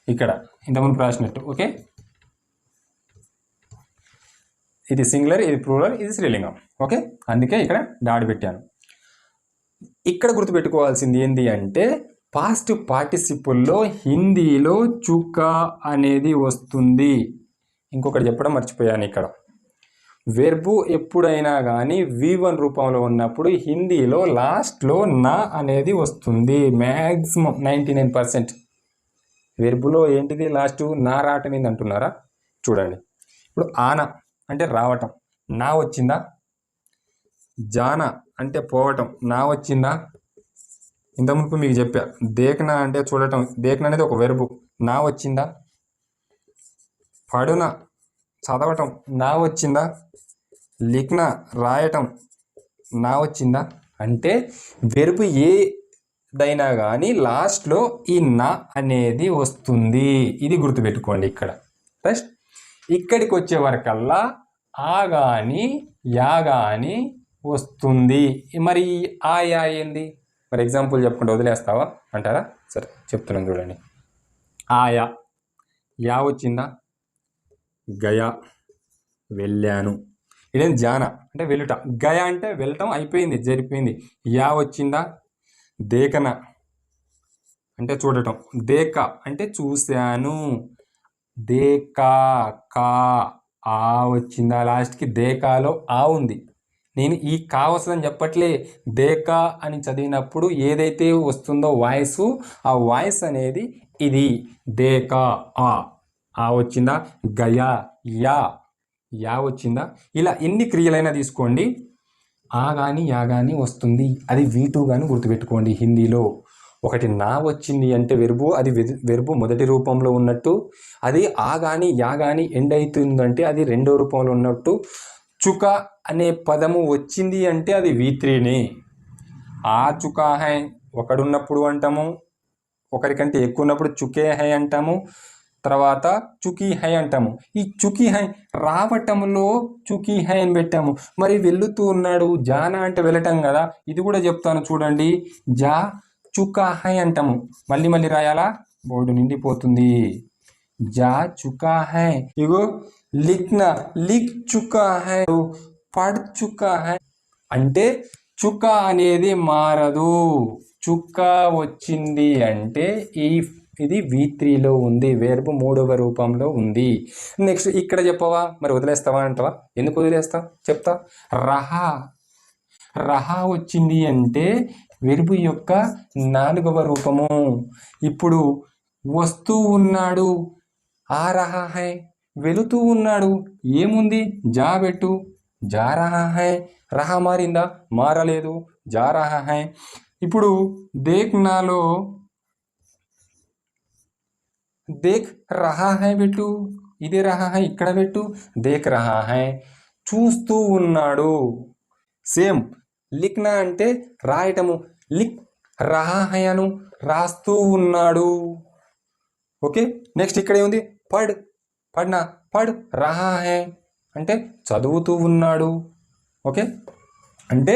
ఇక్కడ ఇంతకుముందు రాసినట్టు. ఓకే, ఇది సింగులర్, ఇది ప్లూరల్, ఇది స్త్రీలింగం. ఓకే, అందుకే ఇక్కడ డాట్ పెట్టాను. ఇక్కడ గుర్తుపెట్టుకోవాల్సింది ఏంటి అంటే పాస్ట్ పార్టిసిపుల్లో హిందీలో చుకా అనేది వస్తుంది. ఇంకొకటి చెప్పడం మర్చిపోయాను, ఇక్కడ వెర్బు ఎప్పుడైనా కానీ V1 రూపంలో ఉన్నప్పుడు హిందీలో లాస్ట్లో నా అనేది వస్తుంది. మ్యాక్సిమం 99% వెర్బులో ఏంటిది లాస్ట్ నా రావటం ఏంది అంటున్నారా? చూడండి, ఇప్పుడు ఆనా అంటే రావటం, నా వచ్చిందా? జానా అంటే పోవటం, నా వచ్చిందా? ఇంతకుముందు మీకు చెప్పా. దేఖ్నా అంటే చూడటం, దేఖ్నా అనేది ఒక వెర్బు, నా వచ్చిందా? పడున చదవటం, నా వచ్చిందా? లిఖ్నా రాయటం, నా వచ్చిందా? అంటే వెర్బు ఏదైనా కానీ లాస్ట్లో ఈ నా అనేది వస్తుంది. ఇది గుర్తుపెట్టుకోండి ఇక్కడ. ఫస్ట్ ఇక్కడికి వచ్చే వరకల్లా ఆ కానీ యా కానీ వస్తుంది. మరి ఆ యా ఏంది? మరి ఎగ్జాంపుల్ చెప్పుకుంటే వదిలేస్తావా అంటారా? సరే చెప్తున్నాను చూడండి. ఆయా, యా వచ్చిందా? గయా వెళ్ళాను. ఇదేం జానా అంటే వెళ్ళుట, గయా అంటే వెళ్ళటం అయిపోయింది, జరిపోయింది. యా వచ్చిందా? దేకన అంటే చూడటం, దేక అంటే చూశాను. దేకా కా, ఆ వచ్చిందా? లాస్ట్కి దేకాలో ఆ ఉంది. నేను ఈ కా వస్తుందని చెప్పట్లే, దేకా అని చదివినప్పుడు ఏదైతే వస్తుందో వాయిస్, ఆ వాయిస్ అనేది ఇది దేకా. ఆ వచ్చిందా? గయా, యా, యా వచ్చిందా? ఇలా ఎన్ని క్రియలైనా తీసుకోండి, ఆ కానీ యా కానీ వస్తుంది. అది V2 కానీ గుర్తుపెట్టుకోండి. హిందీలో ఒకటి నా వచ్చింది అంటే వెర్బు, అది వెర్బు మొదటి రూపంలో ఉన్నట్టు. అది ఆ కానీ యా కానీ ఎండ్ అవుతుందంటే అది రెండో రూపంలో ఉన్నట్టు. చుకా అనే పదము వచ్చింది అంటే అది V3నే. ఆ చుకా హై ఒకడున్నప్పుడు అంటాము, ఒకరికంటే ఎక్కువ ఉన్నప్పుడు చుకే హై అంటాము, తర్వాత చుకీ హై అంటాము. ఈ చుకీ హై రావటంలో చుకీ హై అని పెట్టాము. మరి వెళుతూ ఉన్నాడు, జానా అంటే వెళ్ళటం కదా. ఇది కూడా చెప్తాను చూడండి, జా చుకా హై అంటాము. మళ్ళీ మళ్ళీ రాయాలా? బోర్డు నిండిపోతుంది. जा चुका है, ఇగో లిఖ్నా, లిఖ్ చుకా హై, పढ़ చుకా హై. అంటే చుకా అనేది మారదు. చుక్కా వచ్చింది అంటే ఇది V3లో ఉంది, వెర్బ్ మూడవ రూపంలో ఉంది. నెక్స్ట్ ఇక్కడ చెప్పవా? మరి వదిలేస్తావా అంటావా? ఎందుకు వదిలేస్తా చెప్తా. రహా, రహా వచ్చింది అంటే వెర్బ్ యొక్క నాలుగవ రూపము. ఇప్పుడు వస్తూ ఉన్నాడు, ఆ రహా హై. వెళుతూ ఉన్నాడు, ఏముంది? జా పెట్టు, జా రహా హై. రహా మారిందా? మారలేదు, జా రహా హై. ఇప్పుడు దేఖ్నాలో దేఖ్ రహా హై పెట్టు, ఇదే రహా హై, ఇక్కడ పెట్టు, దేఖ్ రహా హై. చూస్తూ ఉన్నాడు. సేమ్ లిఖ్నా అంటే రాయటము, లిఖ్ రహా హై అను, రాస్తూ ఉన్నాడు. ఓకే, నెక్స్ట్ ఇక్కడ ఏముంది? పढ़, పढ़ना, పढ़ రహా హై అంటే చదువుతూ ఉన్నాడు. ఓకే, అంటే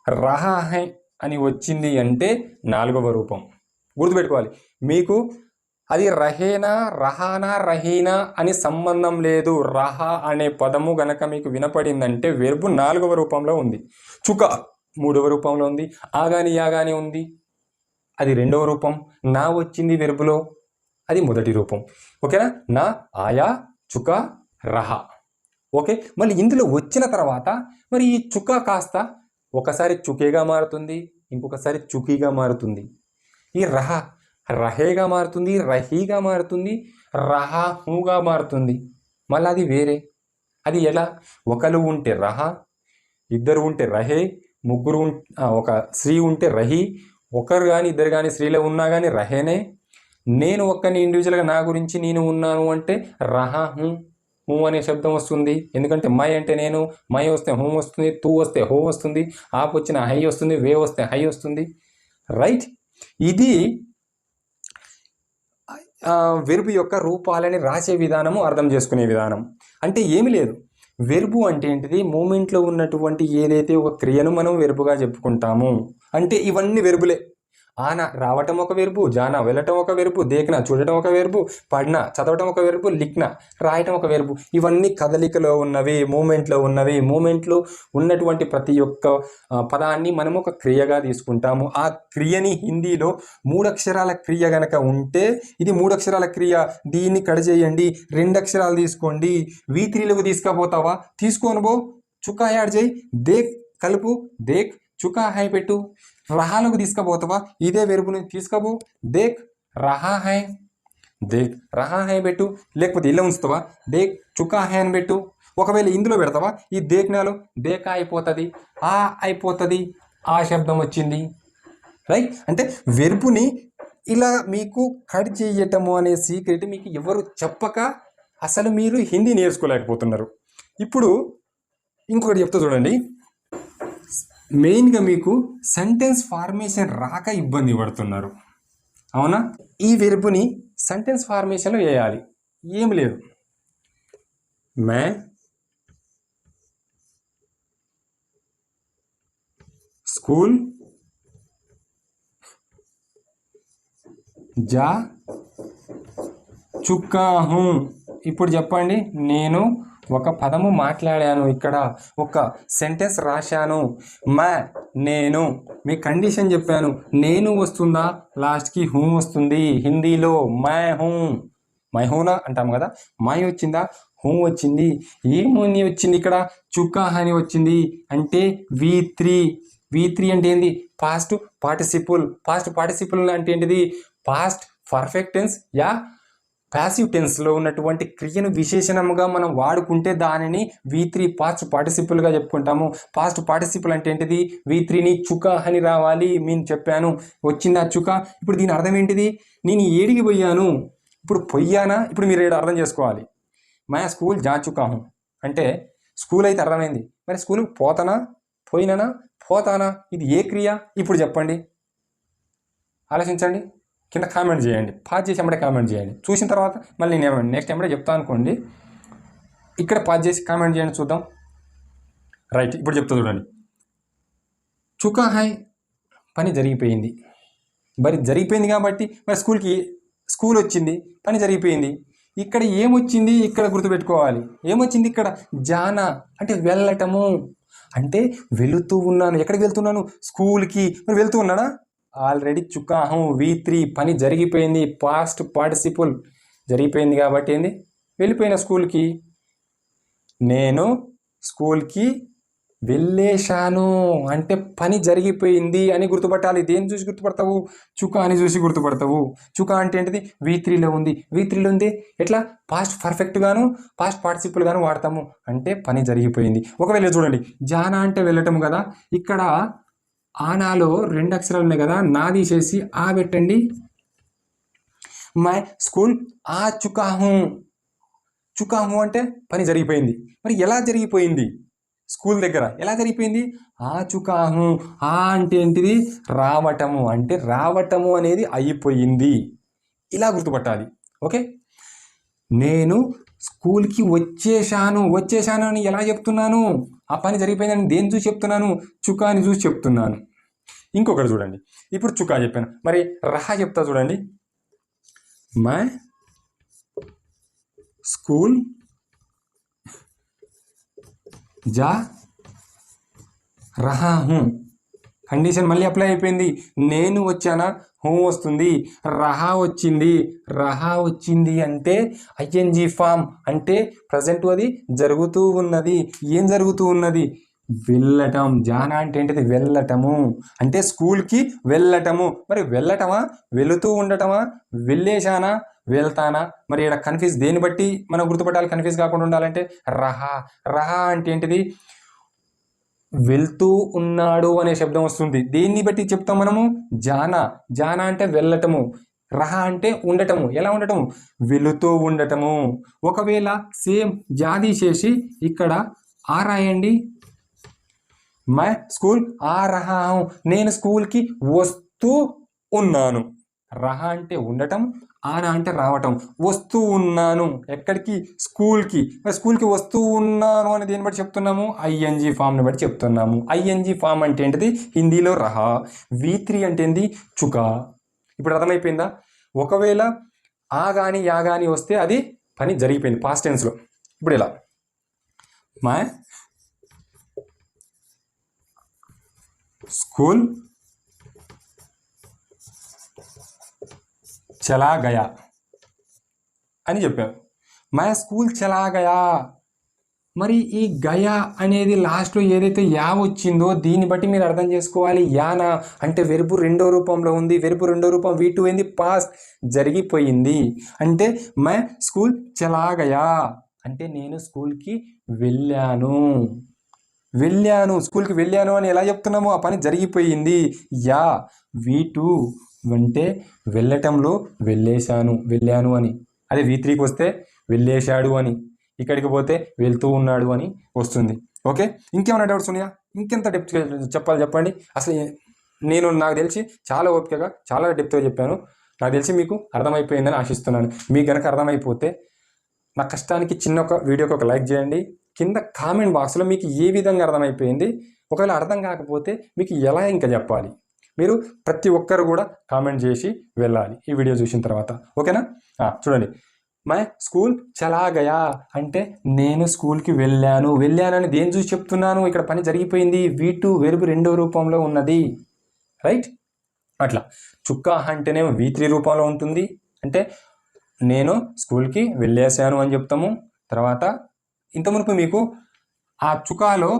రహా హై అని వచ్చింది అంటే నాలుగవ రూపం. గుర్తుపెట్టుకోవాలి. మీకు అది రహేనా, రహానా, రహీనా అని సంబంధం లేదు. రహా అనే పదము గనక మీకు వినపడిందంటే వెర్బు నాలుగవ రూపంలో ఉంది. చుక మూడవ రూపంలో ఉంది. ఆ గాని యా గాని ఉంది. అది రెండవ రూపం, నా వచ్చింది వెర్బులో, అది మొదటి రూపం. ఓకేనా? నా, ఆయా, చుక, రహ. ఓకే, మళ్ళీ ఇందులో వచ్చిన తర్వాత మరి ఈ చుక్క కాస్త ఒకసారి చుకేగా మారుతుంది, ఇంకొకసారి చుకీగా మారుతుంది. ఈ రహ రహేగా మారుతుంది, రహీగా మారుతుంది, రహహుగా మారుతుంది. మళ్ళీ అది వేరే. అది ఎలా? ఒకరు ఉంటే రహ, ఇద్దరు ఉంటే రహే, ముగ్గురు ఒక స్త్రీ ఉంటే రహి, ఒకరు కానీ ఇద్దరు కానీ స్త్రీలో ఉన్నా కానీ రహేనే. నేను ఒక్కని ఇండివిజువల్గా నా గురించి నేను ఉన్నాను అంటే రహహు, హూ అనే శబ్దం వస్తుంది. ఎందుకంటే మై అంటే నేను, మై వస్తే హూ వస్తుంది, తూ వస్తే హో వస్తుంది, ఆప్ వచ్చిన హై వస్తుంది, వే వస్తే హై వస్తుంది. రైట్? ఇది వెర్బు యొక్క రూపాలని రాసే విధానము, అర్థం చేసుకునే విధానం. అంటే ఏమి లేదు, వెర్బు అంటే ఏంటిది? మూమెంట్లో ఉన్నటువంటి ఏదైతే ఒక క్రియను మనం వెర్బుగా చెప్పుకుంటాము. అంటే ఇవన్నీ వెర్బులే. ఆన రావటం ఒక వెర్బు, జానా వెళ్ళటం ఒక వెర్బు, దేఖ్నా చూడటం ఒక వెర్బు, పడ్నా చదవటం ఒక వెర్బు, లిఖ్నా రాయటం ఒక వెర్బు. ఇవన్నీ కదలికలో ఉన్నవి, మూమెంట్లో ఉన్నవి. మూమెంట్లో ఉన్నటువంటి ప్రతి ఒక్క పదాన్ని మనం ఒక క్రియగా తీసుకుంటాము. ఆ క్రియని హిందీలో 3 అక్షరాల క్రియ గనక ఉంటే ఇది 3 అక్షరాల క్రియ, దీన్ని కట్ చేయండి, 2 అక్షరాలు తీసుకోండి. V3లోకి తీసుకుపోతావా? తీసుకోను బో, చుక్కా యాడ్ చేయి, దేక్ కలుపు, దేక్ చుకా హై పెట్టు. రహాలకు తీసుకుపోతావా? ఇదే వెర్బుని తీసుకపో, దేక్ రహా హై, దేక్ రహా హై పెట్టు. లేకపోతే ఇలా ఉంచుతావా? దేక్ చుకా హై అని పెట్టు. ఒకవేళ ఇందులో పెడతావా? ఈ దేక్నాలో దేకా అయిపోతుంది, ఆ అయిపోతుంది, ఆ శబ్దం వచ్చింది. రైట్? అంటే వెర్బుని ఇలా మీకు కట్ చేయటము అనే సీక్రెట్ మీకు ఎవరు చెప్పక అసలు మీరు హిందీ నేర్చుకోలేకపోతున్నారు. ఇప్పుడు ఇంకొకటి చెప్తా చూడండి. మెయిన్గా మీకు సెంటెన్స్ ఫార్మేషన్ రాక ఇబ్బంది పడుతున్నారు, అవునా? ఈ వెర్బుని సెంటెన్స్ ఫార్మేషన్లో వేయాలి. ఏమి లేదు, మే స్కూల్ जा चुका हूँ. ఇప్పుడు చెప్పండి, నేను ఒక పదము మాట్లాడాను, ఇక్కడ ఒక సెంటెన్స్ రాశాను. మే నేను, మీ కండిషన్ చెప్పాను. నేను వస్తుందా? లాస్ట్కి హూ వస్తుంది. హిందీలో మై హూనా అంటాం కదా. మై వచ్చిందా? హూ వచ్చింది. ఏమని వచ్చింది ఇక్కడ? చుక్కా అని వచ్చింది. అంటే V3 అంటే ఏంది? Past participle. పాస్ట్ పార్టిసిపుల్ అంటే ఏంటిది? పాస్ట్ పర్ఫెక్ట్ టెన్స్ యా ప్యాసివ్ టెన్స్లో ఉన్నటువంటి క్రియను విశేషణముగా మనం వాడుకుంటే దానిని V3 పాస్ట్ పార్టిసిపుల్గా చెప్పుకుంటాము. పాస్ట్ పార్టిసిపుల్ అంటే ఏంటిది? V3ని చుకా అని రావాలి. నేను చెప్పాను, వచ్చిందా చుకా. ఇప్పుడు దీని అర్థం ఏంటిది? నేను ఏడికి పోయాను, ఇప్పుడు పొయ్యానా? ఇప్పుడు మీరు ఏడు అర్థం చేసుకోవాలి. మా స్కూల్ జా చుకా హూ అంటే స్కూల్ అయితే అర్థమైంది. మరి స్కూల్కి పోతానా, పోయినానా, పోతానా, ఇది ఏ క్రియ? ఇప్పుడు చెప్పండి, ఆలోచించండి, కింద కామెంట్ చేయండి. పాజ్ చేసి ఎమ్మడే కామెంట్ చేయండి. చూసిన తర్వాత మళ్ళీ నేను నెక్స్ట్ ఎమ్మడే చెప్తాను అనుకోండి, ఇక్కడ పాజ్ చేసి కామెంట్ చేయండి, చూద్దాం. రైట్, ఇప్పుడు చెప్తా చూడండి. చుకా హై, పని జరిగిపోయింది. మరి జరిగిపోయింది కాబట్టి మరి స్కూల్ వచ్చింది, పని జరిగిపోయింది. ఇక్కడ ఏమొచ్చింది? ఇక్కడ గుర్తుపెట్టుకోవాలి. ఏమొచ్చింది ఇక్కడ? జానా అంటే వెళ్ళటము. అంటే వెళుతూ ఉన్నాను. ఎక్కడికి వెళ్తున్నాను? స్కూల్కి. మరి వెళ్తూ ఉన్నానా? ఆల్రెడీ చుక్కా హూ, V3 పని జరిగిపోయింది, పాస్ట్ పార్టిసిపుల్ జరిగిపోయింది కాబట్టి ఏంది? వెళ్ళిపోయిన స్కూల్కి. నేను స్కూల్కి వెళ్ళేశాను అంటే పని జరిగిపోయింది అని గుర్తుపట్టాలి. దేని చూసి గుర్తుపడతావు? చుకా అని చూసి గుర్తుపడతావు. చుకా అంటే ఏంటిది? V3లో ఉంది. V3లో ఉంది ఎట్లా? పాస్ట్ పర్ఫెక్ట్ గాను పాస్ట్ పార్టిసిపుల్ గాను వాడతాము. అంటే పని జరిగిపోయింది. ఒకవేళ చూడండి, జానా అంటే వెళ్ళటం కదా. ఇక్కడ ఆనాలో 2 అక్షరాలు ఉన్నాయి కదా, నా తీసేసి ఆ పెట్టండి. మై స్కూల్ ఆ చుకా హూ. చుకా హూ అంటే పని జరిగిపోయింది. మరి ఎలా జరిగిపోయింది? స్కూల్ దగ్గర ఎలా జరిగిపోయింది? ఆ చుకా హూ. ఆ అంటే ఏంటిది? రావటము. అంటే రావటము అనేది అయిపోయింది. ఇలా గుర్తుపట్టాలి. ఓకే, నేను స్కూల్కి వచ్చేశాను అని ఎలా చెప్తున్నాను? ఆ పని జరిగిపోయిందని దేని చూసి చెప్తున్నాను? చుకా అని చూసి చెప్తున్నాను. ఇంకొకటి చూడండి, ఇప్పుడు చుకా చెప్పాను, మరి రహా చెప్తా చూడండి. మై స్కూల్ జా రహా హూ. కండిషన్ మళ్ళీ అప్లై అయిపోయింది. నేను వచ్చానా, హూ వస్తుంది, రహా వచ్చింది అంటే ఐఎన్జీ ఫామ్ అంటే ప్రజెంట్ అది జరుగుతూ ఉన్నది. ఏం జరుగుతూ ఉన్నది? వెళ్ళటం. జానా అంటే ఏంటిది? వెళ్ళటము అంటే స్కూల్కి వెళ్ళటము. మరి వెళ్ళటమా, వెళుతూ ఉండటమా, వెళ్ళేశానా, వెళ్తానా? మరి ఇక్కడ కన్ఫ్యూజ్ దేన్ని బట్టి మనం గుర్తుపట్టాలి? కన్ఫ్యూజ్ కాకుండా ఉండాలంటే రహా అంటే ఏంటిది? వెళ్తూ ఉన్నాడు అనే శబ్దం వస్తుంది. దేన్ని బట్టి చెప్తాం మనము? జానా అంటే వెళ్ళటము, రహా అంటే ఉండటము. ఎలా ఉండటము? వెళుతూ ఉండటము. ఒకవేళ సేమ్ జాది చేసి ఇక్కడ ఆ రాయండి. మై స్కూల్ ఆ రహా హూ, నేను స్కూల్కి వస్తూ ఉన్నాను. రహా అంటే ఉండటం, ఆనా అంటే రావటం. వస్తూ ఉన్నాను ఎక్కడికి? స్కూల్కి. స్కూల్కి వస్తూ ఉన్నాను అని దేని బట్టి చెప్తున్నాము? ఐఎన్జీ ఫామ్ని బట్టి చెప్తున్నాము. ఐఎన్జీ ఫామ్ అంటే ఏంటిది? హిందీలో రహా. V3 అంటే ఏంది? చుకా. ఇప్పుడు అర్థమైపోయిందా? ఒకవేళ ఆ కానీ యా కానీ వస్తే అది పని జరిగిపోయింది పాస్ట్ టెన్స్లో. ఇప్పుడు ఇలా మై స్కూల్ చలా గయా అని చెప్పాను. మై స్కూల్ చలా గయా. మరి ఈ గయా అనేది లాస్ట్లో ఏదైతే యా వచ్చిందో దీన్ని బట్టి మీరు అర్థం చేసుకోవాలి. యానా అంటే వెర్బు రెండో రూపంలో ఉంది. వెర్బు రెండో రూపం V2 ఏంది? పాస్ట్, జరిగిపోయింది. అంటే మై స్కూల్ చలా గయా అంటే నేను స్కూల్కి వెళ్ళాను. స్కూల్కి వెళ్ళాను అని ఎలా చెప్తున్నాము? ఆ పని జరిగిపోయింది. యా V2 అంటే వెళ్ళటంలో వెళ్ళాను అని. అదే V3కి వస్తే వెళ్ళేశాడు అని, ఇక్కడికి పోతే వెళ్తూ ఉన్నాడు అని వస్తుంది. ఓకే, ఇంకేమైనా డౌట్స్ ఉన్నాయా? ఇంకెంత డెప్త్ చెప్పాలి చెప్పండి. అసలు నాకు తెలిసి చాలా ఓపికగా చాలా డెప్త్గా చెప్పాను. నాకు తెలిసి మీకు అర్థమైపోయిందని ఆశిస్తున్నాను. మీకు కనుక అర్థమైపోతే నా కష్టానికి చిన్న ఒక వీడియోకి ఒక లైక్ చేయండి. కింద కామెంట్ బాక్స్లో మీకు ఏ విధంగా అర్థమైపోయింది, ఒకవేళ అర్థం కాకపోతే మీకు ఎలా ఇంకా చెప్పాలి, మీరు ప్రతి ఒక్కరు కూడా కామెంట్ చేసి వెళ్ళాలి ఈ వీడియో చూసిన తర్వాత. ఓకేనా? చూడండి, మై స్కూల్ చలా గయా అంటే నేను స్కూల్కి వెళ్ళానని దేని చూసి చెప్తున్నాను? ఇక్కడ పని జరిగిపోయింది. V2 వెర్బు రెండో రూపంలో ఉన్నది. రైట్? అట్లా చుక్కా అంటేనేమో V3 రూపంలో ఉంటుంది. అంటే నేను స్కూల్కి వెళ్ళేశాను అని చెప్తాము. తర్వాత ఇంతమునుపు మీకు ఆ చుకాలో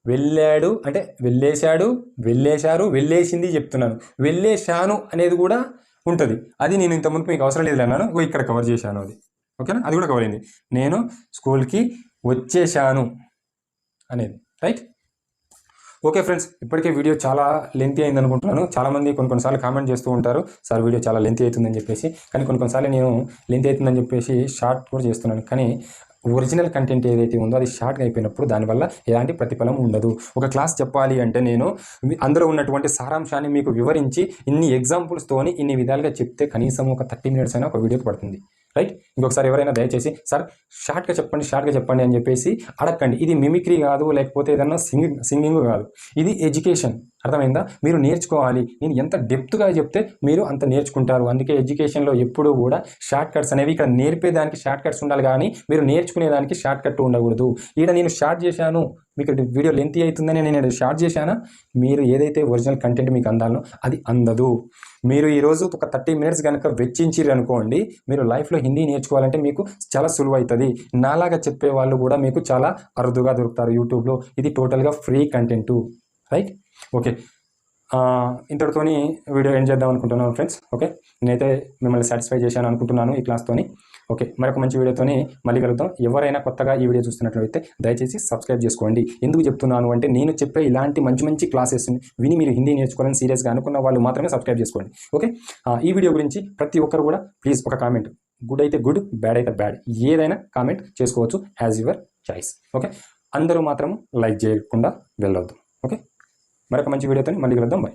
వెళ్ళాడు అంటే వెళ్ళేశాడు, వెళ్ళేశారు, వెళ్ళేసింది చెప్తున్నాను. వెళ్ళేశాను అనేది కూడా ఉంటుంది. అది నేను ఇంతమునుపు మీకు అవసరం లేదు అన్నాను, ఇక్కడ కవర్ చేశాను అది. ఓకేనా? అది కూడా కవర్ అయింది. నేను స్కూల్కి వచ్చేశాను అనేది. రైట్? ఓకే ఫ్రెండ్స్, ఇప్పటికే వీడియో చాలా లెంతీ అయింది అనుకుంటున్నాను. చాలామంది కొన్నిసార్లు కామెంట్ చేస్తూ ఉంటారు, సార్ వీడియో చాలా లెంతీ అవుతుందని చెప్పేసి. కానీ కొన్నిసార్లు నేను లెంతీ అవుతుందని చెప్పేసి షార్ట్ కూడా చేస్తున్నాను. కానీ ఒరిజినల్ కంటెంట్ ఏదైతే ఉందో అది షార్ట్గా అయిపోయినప్పుడు దానివల్ల ఎలాంటి ప్రతిఫలం ఉండదు. ఒక క్లాస్ చెప్పాలి అంటే నేను అందులో ఉన్నటువంటి సారాంశాన్ని మీకు వివరించి ఇన్ని ఎగ్జాంపుల్స్తోని ఇన్ని విధాలుగా చెప్తే కనీసం ఒక 30 minutes అయినా ఒక వీడియోకి పడుతుంది. రైట్? ఇంకొకసారి ఎవరైనా దయచేసి సార్ షార్ట్గా చెప్పండి అని చెప్పేసి అడగండి. ఇది మిమిక్రీ కాదు, లేకపోతే ఏదన్నా సింగింగ్ కాదు. ఇది ఎడ్యుకేషన్. అర్థమైందా? మీరు నేర్చుకోవాలి. నేను ఎంత డెప్త్గా చెప్తే మీరు అంత నేర్చుకుంటారు. అందుకే ఎడ్యుకేషన్లో ఎప్పుడూ కూడా షార్ట్ కట్స్ అనేవి, ఇక్కడ నేర్పేదానికి షార్ట్ కట్స్ ఉండాలి కానీ మీరు నేర్చుకునేదానికి షార్ట్ కట్ ఉండకూడదు. ఇక్కడ నేను షార్ట్ చేశాను, మీకు వీడియో లెంతీ అవుతుందని నేను షార్ట్ చేశానా? మీరు ఏదైతే ఒరిజినల్ కంటెంట్ మీకు అందాలో అది అందదు. మీరు ఈరోజు ఒక 30 minutes కనుక వెచ్చించిరు అనుకోండి, మీరు లైఫ్లో హిందీ నేర్చుకోవాలంటే మీకు చాలా సులువు అవుతుంది. నాలాగా చెప్పే వాళ్ళు కూడా మీకు చాలా అరుదుగా దొరుకుతారు యూట్యూబ్లో. ఇది టోటల్గా ఫ్రీ కంటెంటు. రైట్? ఓకే, ఇంతటితోని వీడియో ఎండ్ చేద్దాం అనుకుంటున్నాను ఫ్రెండ్స్. ఓకే, నేనైతే మిమ్మల్ని సాటిస్ఫై చేశాను అనుకుంటున్నాను ఈ క్లాస్తోని. ఓకే, మరొక మంచి వీడియోతోని మళ్ళీ కలుద్దాం. ఎవరైనా కొత్తగా ఈ వీడియో చూస్తున్నట్లయితే దయచేసి సబ్స్క్రైబ్ చేసుకోండి. ఎందుకు చెప్తున్నాను అంటే నేను చెప్పే ఇలాంటి మంచి క్లాసెస్ విని మీరు హిందీ నేర్చుకోవాలని సీరియస్గా అనుకున్న వాళ్ళు మాత్రమే సబ్స్క్రైబ్ చేసుకోండి. ఓకే, ఈ వీడియో గురించి ప్రతి ఒక్కరు కూడా ప్లీజ్ ఒక కామెంట్, గుడ్ అయితే గుడ్, బ్యాడ్ అయితే బ్యాడ్, ఏదైనా కామెంట్ చేసుకోవచ్చు, యాజ్ యువర్ చాయిస్. ఓకే, అందరూ మాత్రం లైక్ చేయకుండా వెళ్ళొద్దు. ఓకే, మరొక మంచి వీడియోతో మళ్ళీ కలుద్దాం. బాయ్.